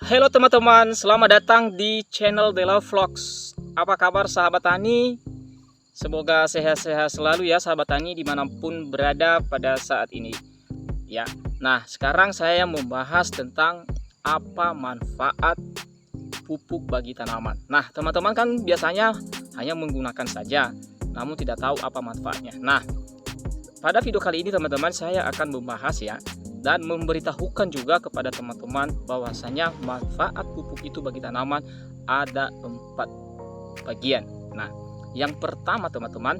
Halo teman-teman, selamat datang di channel Dela Vlogs. Apa kabar sahabat tani? Semoga sehat-sehat selalu ya sahabat tani dimanapun berada pada saat ini ya. Nah sekarang saya membahas tentang apa manfaat pupuk bagi tanaman. Nah teman-teman kan biasanya hanya menggunakan saja namun tidak tahu apa manfaatnya. Nah pada video kali ini teman-teman saya akan membahas ya dan memberitahukan juga kepada teman-teman bahwasanya manfaat pupuk itu bagi tanaman ada 4 bagian. Nah, yang pertama teman-teman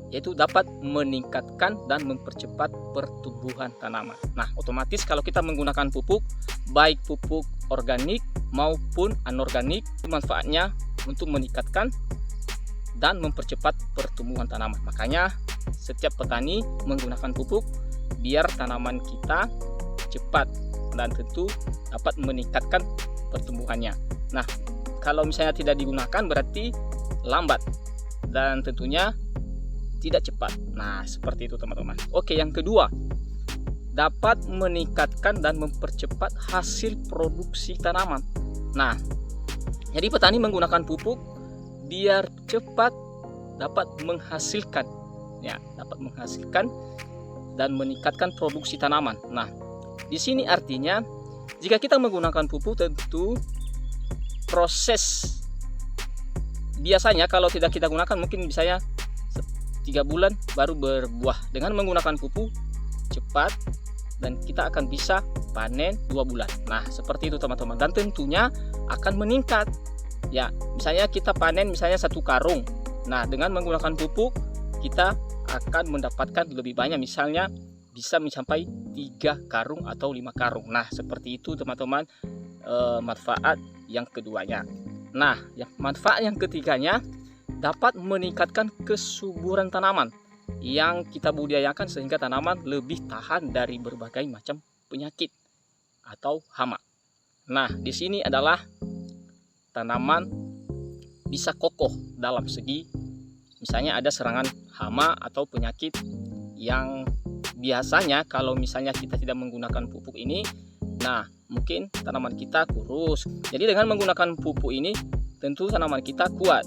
yaitu dapat meningkatkan dan mempercepat pertumbuhan tanaman. Nah, otomatis kalau kita menggunakan pupuk, baik pupuk organik maupun anorganik, manfaatnya untuk meningkatkan dan mempercepat pertumbuhan tanaman. Makanya setiap petani menggunakan pupuk biar tanaman kita cepat dan tentu dapat meningkatkan pertumbuhannya. Nah, kalau misalnya tidak digunakan berarti lambat dan tentunya tidak cepat. Nah, seperti itu teman-teman. Oke, yang kedua, dapat meningkatkan dan mempercepat hasil produksi tanaman. Nah, jadi petani menggunakan pupuk biar cepat dapat menghasilkan dan meningkatkan produksi tanaman. Nah, di sini artinya jika kita menggunakan pupuk tentu proses biasanya kalau tidak kita gunakan mungkin misalnya 3 bulan baru berbuah. Dengan menggunakan pupuk cepat dan kita akan bisa panen 2 bulan. Nah, seperti itu teman-teman dan tentunya akan meningkat. Ya, misalnya kita panen misalnya 1 karung. Nah, dengan menggunakan pupuk kita akan mendapatkan lebih banyak, misalnya bisa mencapai 3 karung atau 5 karung. Nah, seperti itu teman-teman manfaat yang keduanya. Nah, manfaat yang ketiganya dapat meningkatkan kesuburan tanaman yang kita budidayakan sehingga tanaman lebih tahan dari berbagai macam penyakit atau hama. Nah, di sini adalah tanaman bisa kokoh dalam segi misalnya ada serangan hama atau penyakit yang biasanya kalau misalnya kita tidak menggunakan pupuk ini, nah mungkin tanaman kita kurus. Jadi dengan menggunakan pupuk ini tentu tanaman kita kuat,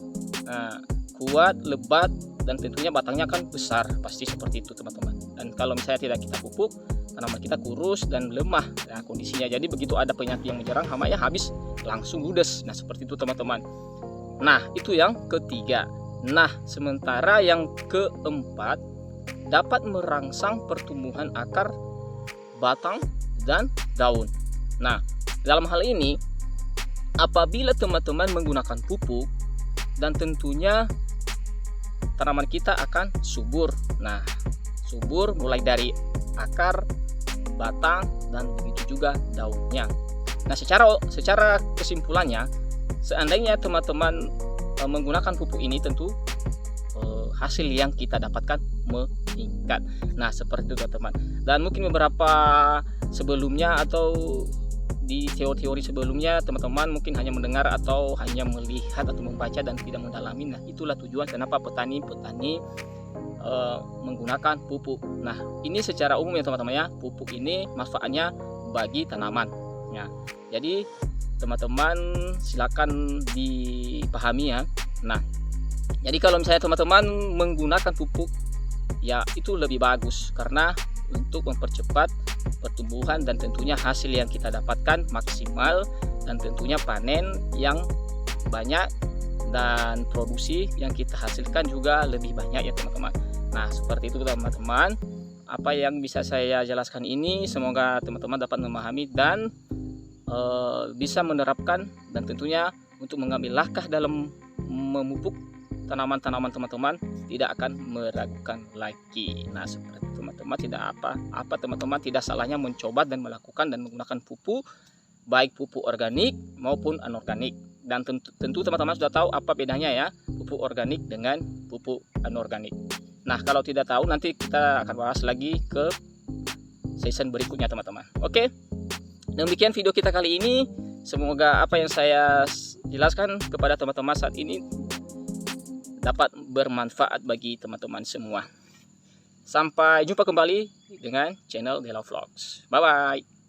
kuat, lebat dan tentunya batangnya kan besar, pasti seperti itu teman-teman. Dan kalau misalnya tidak kita pupuk, tanaman kita kurus dan lemah kondisinya. Jadi begitu ada penyakit yang menyerang hamanya habis langsung ludes. Nah seperti itu teman-teman. Nah itu yang ketiga. Nah, sementara yang keempat dapat merangsang pertumbuhan akar, batang, dan daun. Nah, dalam hal ini apabila teman-teman menggunakan pupuk dan tentunya tanaman kita akan subur. Nah, subur mulai dari akar, batang, dan begitu juga daunnya. Nah, secara kesimpulannya, seandainya teman-teman menggunakan pupuk ini tentu hasil yang kita dapatkan meningkat. Nah seperti itu teman-teman. Dan mungkin beberapa sebelumnya atau di teori-teori sebelumnya teman-teman mungkin hanya mendengar atau hanya melihat atau membaca dan tidak mendalami. Nah itulah tujuan kenapa petani menggunakan pupuk. Nah ini secara umum ya teman-teman ya, pupuk ini manfaatnya bagi tanaman ya. Jadi teman-teman silakan dipahami ya. Nah, jadi kalau misalnya teman-teman menggunakan pupuk ya itu lebih bagus karena untuk mempercepat pertumbuhan dan tentunya hasil yang kita dapatkan maksimal dan tentunya panen yang banyak dan produksi yang kita hasilkan juga lebih banyak ya teman-teman. Nah, seperti itu teman-teman. Apa yang bisa saya jelaskan ini semoga teman-teman dapat memahami dan bisa menerapkan dan tentunya untuk mengambil langkah dalam memupuk tanaman-tanaman teman-teman tidak akan meragukan lagi. Nah seperti teman-teman teman-teman tidak salahnya mencoba dan melakukan dan menggunakan pupuk baik pupuk organik maupun anorganik. Dan tentu teman-teman sudah tahu apa bedanya ya pupuk organik dengan pupuk anorganik. Nah kalau tidak tahu nanti kita akan bahas lagi ke season berikutnya teman-teman. Oke. Demikian video kita kali ini. Semoga apa yang saya jelaskan kepada teman-teman saat ini dapat bermanfaat bagi teman-teman semua. Sampai jumpa kembali dengan channel Dela Vlogs. Bye bye.